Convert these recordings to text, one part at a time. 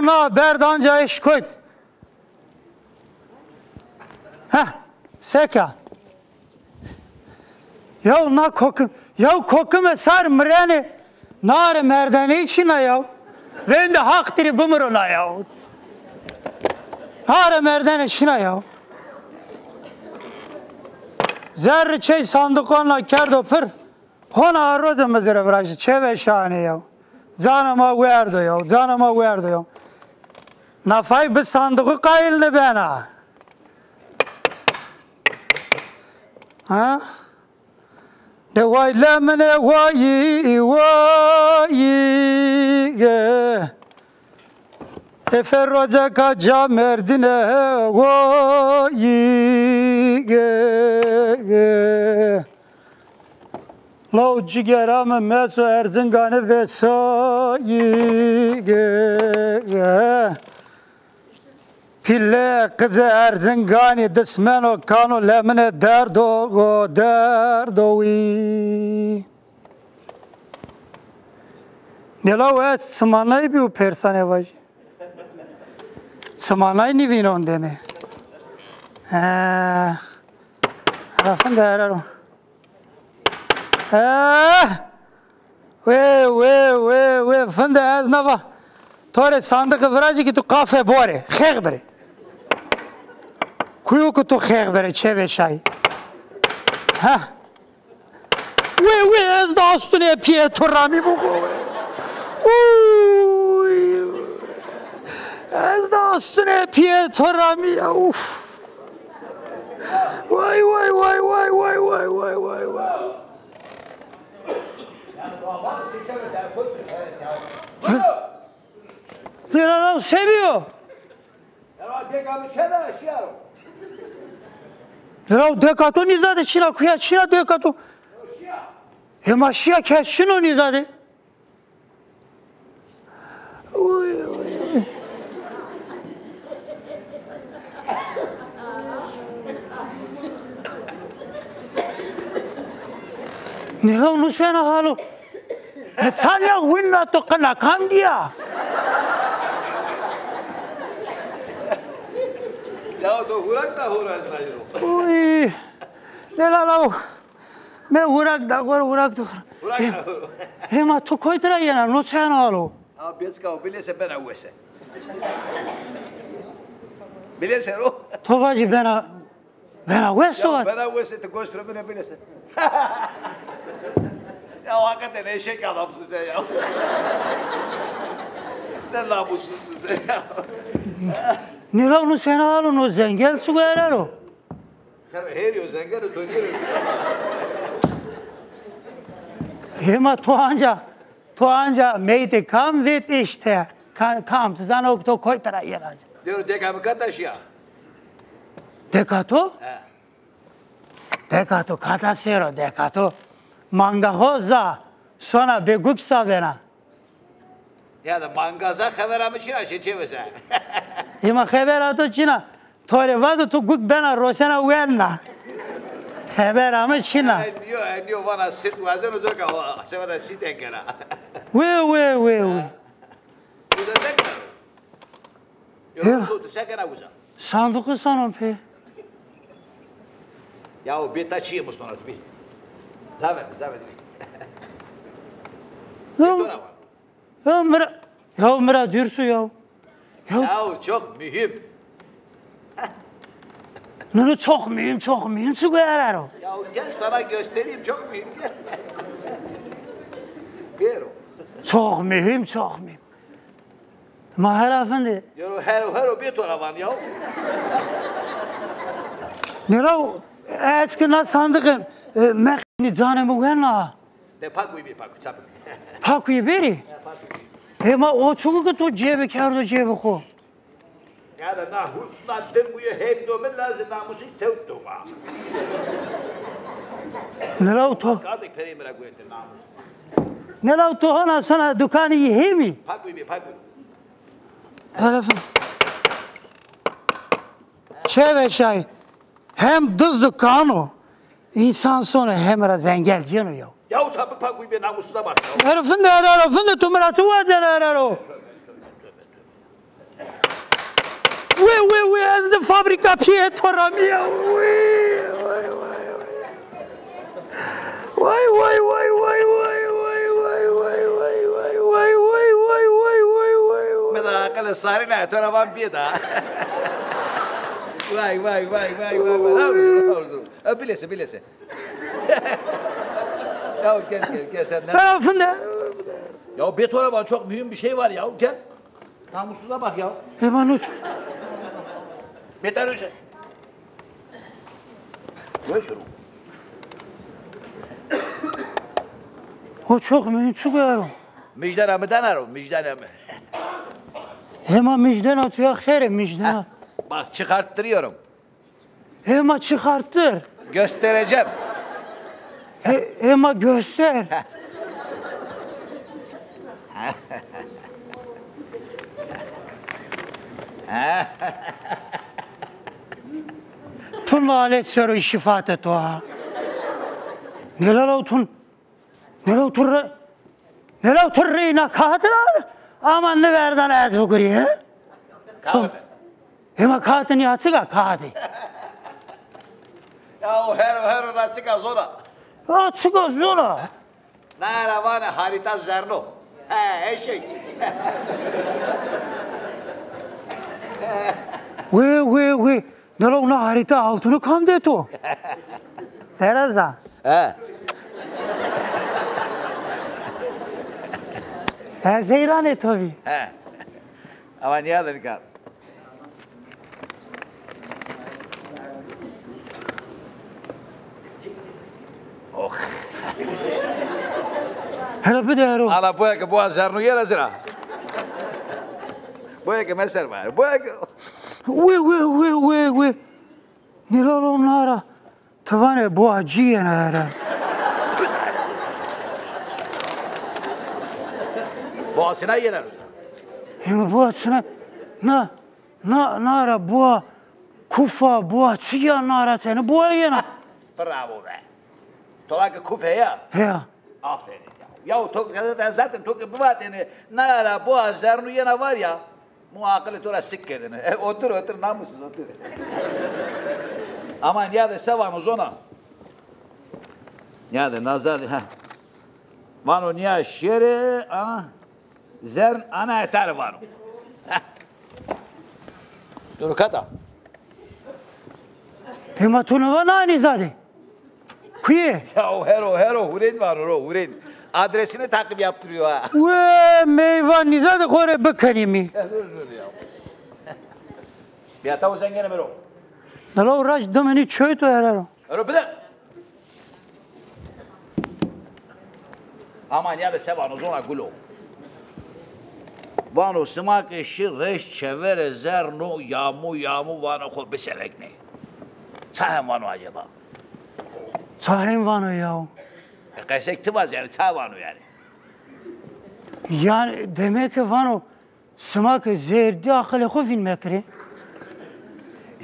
Na berdanca iş koyt. Heh, seka. Ya na kokum. Ya kokum esar mreni. Nar merdane içine ya. Ve de haktiri bumuruna ya. Nar merdane içine ya. Zerre çey sandıklarla kerdo pır. Hona arrodu mızırı vrajı. Çeve şahane ya. Canıma verdi ya. Canıma verdi ya. Nafay bir sandığı kayıldı bana. Ha? De vaylemine vayi ge. Eferroca kaca merdine vayi ge. Lau cigeramı meso erzingane vesayi ge. Pille kızı erzingani dismeno kanu lemine derdovi. Nela ve samanay bir persane var. Samanay ni vinon deme. Rafın değerler. Ve fındı az nava. Tore sandığı virajı ki tu kafe bore. Kheg bere. Kuyu ki tu kheg bere çeve şay. Ha. Ve az da üstüne Pietro Rami bu. Az da üstüne Pietro Rami ya. Uf. Vay. Ziralam seviyor. Ziralam dekato nizade çina kuya çina dekato. Hema şia keşino nizade. Ziralam nusena halu. Netanya winna to kana kam dia. Ya to hurak da hurak najro. Uy. Nelalo. Me hurak da hurak to. Hema to koitra yana no chana halo. Ha betska bilese bena wese. Bilese ro. Tovaji bena westo. Ya bena wese to gostro bena bilese. Ya hakikaten eşek adamsın sen ya. Ne namussuzsun sen ya. Nila no sena halo no zengel sugarero. Her yo zengero dönüyor. Hema toanca meyte kam vet işte. Kam zano to koitra yana. Diyor dekam kataş ya. Dekato? He. Dekato katasero dekato. Manga hoza sonra beguksa bena. Ya da mangaza haberamı çina şey çevese. Hema haberato çina. Tore vado tu guk bena rosena uenna. Haberamı çina. Eniyor bana sit vazen olacak ama sevada sit engela. We. Uza tekrar. Yok su sekera uza. Sandıkı sanon pe. Ya o bir taşıyım usta onu bir. Zaver. Ya mıra dürsu ya. Ya çok mühim. Nunu çok mühim su yarar o. Ya gel sana göstereyim çok mühim gel. Gel o. Çok mühim. Mahal efendi. Yo her o bir toravan ya. Nera eskiden sandıkım mekni canımı verna. De pakuy çapık. Pakuyu beri. Hema o çubuk to cebi kardo cebi ko. Ya da na dönmüyor hem domen lazım namusu sevk doma. Nera o to. Kaldık perimera güvendir namus. Nera o to hana sana dükkanı yihemi. Pakuy. Telefon. Çeve şay. Hem düz dükkanı. İnsan sonra hem zengel canı ya. Ya sapık pakuy namusuza bak. Herifin de tumra tuvazen heraro. fabrika Pietro ya. Vay vay vay vay vay vay vay vay vay vay vay vay vay vay vay vay. Meda kala sari na tora van pieda. Vay vay vay vay vay. Bilese. Ya gel sen. Tarafında. Ya Beethoven çok mühim bir şey var ya. Gel. Namussuza bak ya. Hemen uç. Beter öyle. Gel şunu. O çok mühim çıkıyor. Müjdene mi dener o? Müjdene mi? Hemen müjden atıyor. Her müjden. Bak çıkarttırıyorum. Hemen çıkarttır. Göstereceğim. Hemen göster. Tun alet sero şifate toha. Neler otun? Neler otur reyna katıra? Aman ne verden ez bu guriye? Kaldı. Hemen katın yatıga katı. Ya o her nasıl kazora? Açık zora. Naravane harita zerno. He şey. Ve. Neler ona harita altını kam de to. Teraza. He. Zeyran et tabii. He. Ama niye alır kal? Oh. Hele bir de Ala bu azarnu yer azra. Bu mesel var. Bu Ve. Neler onlara. Tavane bu acıya nere. boğazına yener. Hem bu açına nara bu kufa bu açıya nara seni bu yana. Bravo be. Tolaka kufe ya. He. Aferin ya. Ya zaten bu vateni nara bu azarnu yana var ya. Muhakkale tora sikkedin. Otur namussuz otur. Aman ya da sevanuz ona. Ya da nazar ha. Vano niya şere zern ana eter vano. Dur kata. Hem atunu nani zade. Kuye. Ya hero hurin var hurin. Adresini takip yaptırıyor ha. Ve meyvan nizade kore bekanimi. Dur ya. Bir tavu zengene mero. Nalo raj dameni çöy to heraro. Öyle bir de. Aman ya da sevanuz ona gulo. Vano smak şir reş çevere zerno yamu vano ko beselek ne. Sahem vano acaba. Sahem vano ya. Kaysek tıvaz yani vano yani. Yani demek ki vano smak zerdi akıllı kofin mekri.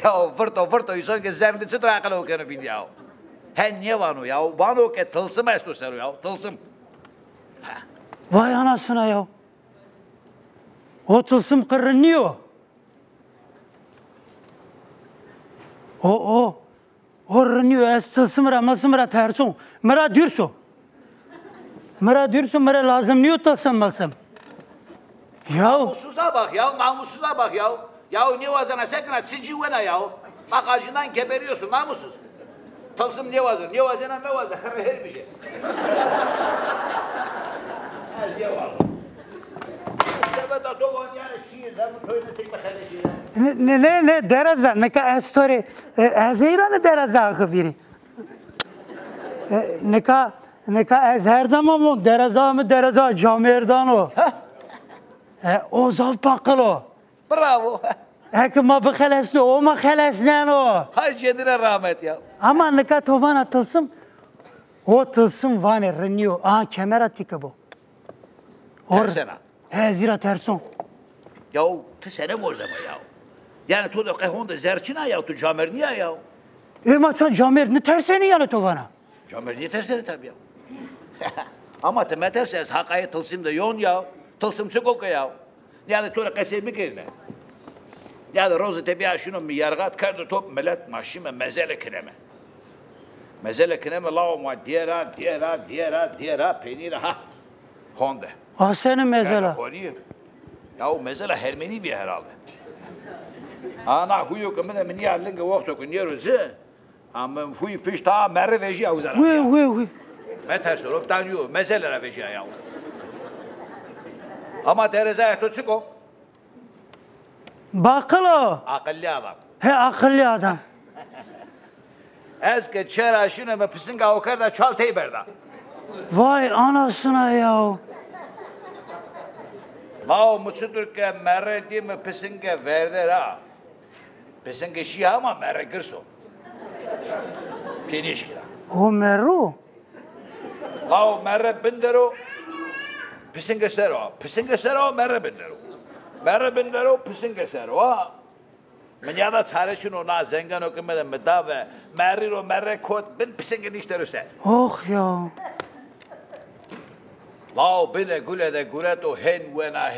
Ya fırto insan ki zerdi çıtra akıllı okyanı bin ya. Hen niye vano ya? Vano ke tılsım esto seru ya. Tılsım. Vay anasına ya. O tılsım kırınıyor. O rınıyor. Es tılsım masımra tersun. Mera dürsu. Mera lazım niye tılsım masım. Ya. Namussuza bak ya. Ya niye vazana sekna sicivena ya. Bagajından geberiyorsun namussuz. Tılsım niye vazana me vazana. Her bir şey. Ne dereza ne ka story azeyran dereza khabiri ne ka az her zaman o dereza camerdan o zav paklo Bravo. Ekma bxalasno o ma xalasnano Hay cedine rahmet ya. ama ne ka tovan atılsım o tılsım vane renyo kamera tikabo Tersena. Zira terson. Ya sene borda mı ya? Yani tu da kahonda zerçina ya tu camer niye ya? Maça camer ne terseni yani tovana? Camer niye tersene tabii ya? Ama te terses hakaya tılsım da yon ya. Tılsım çıkok ya. Yani tu da kasebi kerine. Ya da rozu tebiya şunu mi yargat kardı top millet maşime mezele kineme. Mezele kineme lao ma diğera peynir ha. Honda. Ah senin mesela. Ya o mesela Ermeni bir herhalde. Ana huyu kımına min yerlinge vakti kunyeruzu. Ama huyu fiş ta merre veji ya uzara. Vı. Meter sorup tanıyor. Meselelere veji ya. Ama derezaya tutsuko. Bakıl o. Akıllı adam. He akıllı adam. Eske çera şunu me pisinga o kadar çal teyberda. Vay anasına ya. Lao musudur ke merre di me pisinga verder ha. Pisinga şi ama merre girso. Penişkila. O meru. Lao merre bindero. Pisinga sero. Pisinga sero merre bindero. Merre bindero pisinga sero ha. Menyada çare şunu na zengan okumada medave. Merro merre kot bin pisinga niştero se. Oh ya. Lao bile gule de gureto hen wena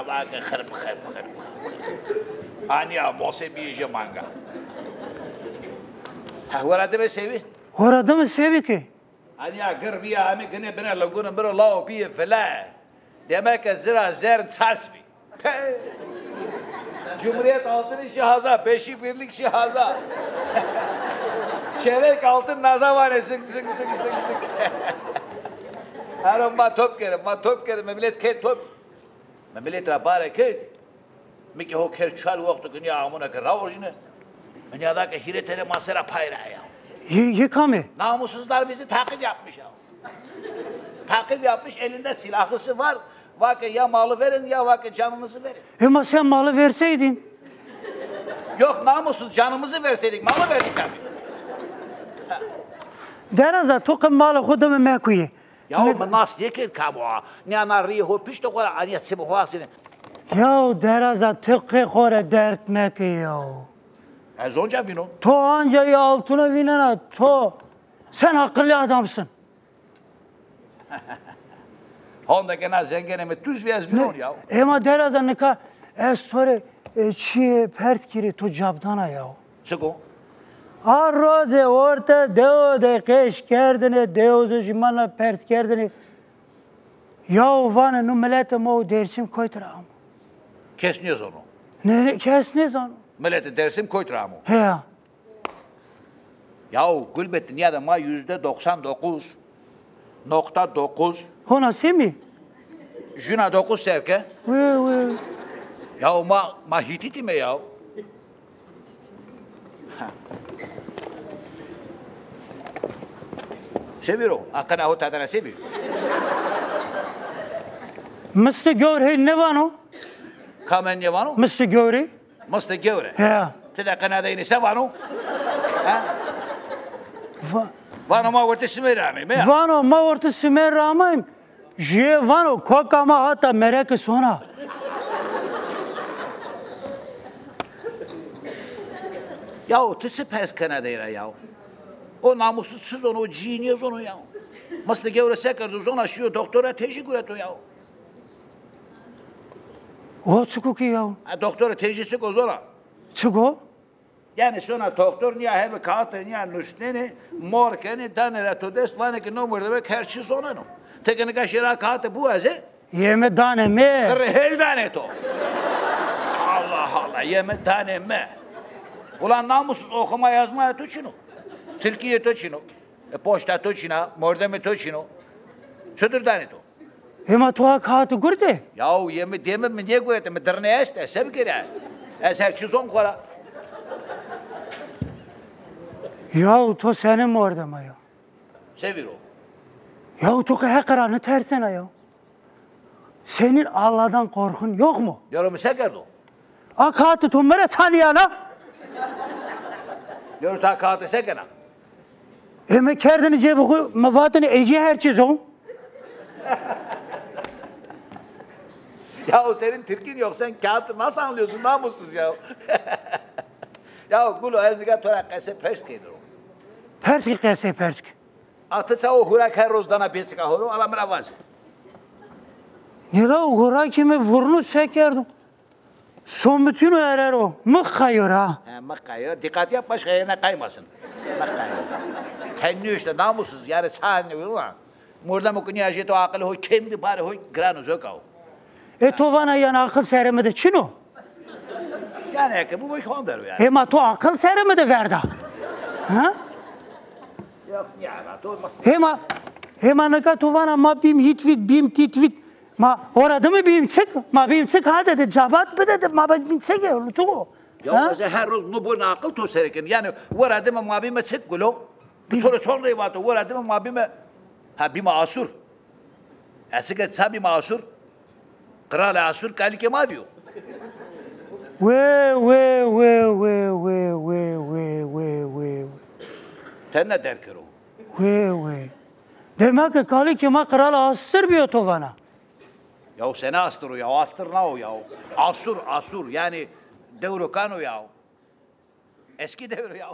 vaka kharp. Ania mose bir manga. Ha warade be sevi. Orada mı sevi ki? Ania gırbiya ami gene bana laguna bana lao bir fela. Demek ki zira zer tarsbi. Cumhuriyet altın şahaza, beşi birlik şahaza. Çeyrek altın nazavane sık. Haram ma top kerim, memleket ke top. Memleket rabare ke. Miki ho ker çal vakti gün ya amuna ke raorjine. Dünyada ke hiretere masera payra ya. Yıkamı. Namussuzlar bizi takip yapmış ya. Takip yapmış, elinde silahısı var. Vake ya malı verin ya vake canınızı verin. Ama sen malı verseydin. Yok namussuz canımızı verseydik malı verdik tabii. Deraza tokum malı kudumu mekuyi. Ya o nas yekir kabuğa. Niyana riho pişto kora aniya sibuhasını. Ya deraza tıkkı kore dert mekuyi ya. Zonca vino. To anca ya altına vinena to. Sen akıllı adamsın. Honda gena zengeneme tuz viyaz vino ya. Ama deraza nika sonra çiğ pers kiri to cabdana ya. Çıko. Ar roze orta deo de keş kerdine deo zujmana pers kerdine. Ya vana nu millete mo dersim koytram. Kesniyoruz onu. Ne kesniz onu? Millete dersim koytramı. He ya. Yahu gülbettin ya da ma %99.9 Hona semi. Juna 9 serke. Ve. Yahu ma hititi mi yahu? Seviyorum. Akana o tadına seviyor. Mr. Göre ne vano? Kamen ne vano? Mr. Göre. Mıstı gevre. He. Teda kanada ini se vano? Vano ma vurti simirami mi? Vano ma orta simer ramayım. Je vano kokama hata mereke sona. Yahu tisi pers kanadayra yahu. O namussuz onu, o ciniyoz onu yahu. Mıstı gevre sekardı zona şiyo doktora teşekkür et o yahu. O çıkı ki ya. Doktora teşekkür o zona. Çıkı? Yani sonra doktor niye hebe kağıtı niye nüsteni morkeni danere todes vane ki numur demek her şey zona no. Tekeni kaşıra kağıtı bu aze. Yeme dane me. Her tane to. Allah yeme tane me. Ulan namussuz okuma yazmaya tuçinu. Türkiye tuçinu. Poşta tuçina, mordeme tuçinu. Çödür tane to. Hema toğa kağıtı gurdi. Yahu yeme deme mi niye gurete mi dırne este sev kere. Eser çizon kora. Yahu to senin mi orada mı ya? Sevir o. Yahu to ki hekaranı tersene ya. Senin Allah'tan korkun yok mu? Diyorum sekerdi o. Akatı tumere tanıyana. Diyorum ta kağıtı sekena. Eme kerdini cebi mavatını eci her çiz o. Yahu senin Türk'ün yok sen kağıtı nasıl anlıyorsun namussuz ya. Yahu gulo ezdiga torak kese pers kedir o. Perski kese perski. Atısa o hurak her roz dana pesika horo alamına vaz. Nela uğra kimi vurnu sekerdim. Son bütün o erer o. Mık kayıyor ha. Mık kayıyor. Dikkat yap başka yerine kaymasın. Mık kayıyor. Henni işte namussuz. Yani çağınıyor ama. Murda mı kunyajı to akıl hoy kendi bari hoy gran uzak o. Tovana yan akıl seremede çino. Yani ki bu boy konder yani. Hema to akıl seremede verda. Ha? Yok ya to mas. Hema naka tovana ma bim hitvit bim titvit. Ma orada mı bim çık? Ma bim çık ha dedi. Cabat mı dedi? Ma bim çık ya. Lutu. Ya mesela her roz nu bu akıl to serken. Yani varadı mı ma bime çık gulo. Bir sonra sonra yivatı varadı mı ma bime. Ha bime asur. Asık sabi ma asur. Kral asur kali ke ma diyor. Ve. Sen ne der kero? Ve. Demek ki kali ki ma kral asır bir tovana. Ya seni astır o ya, astır ne o ya? Asur yani devru kan o ya. Eski devru ya.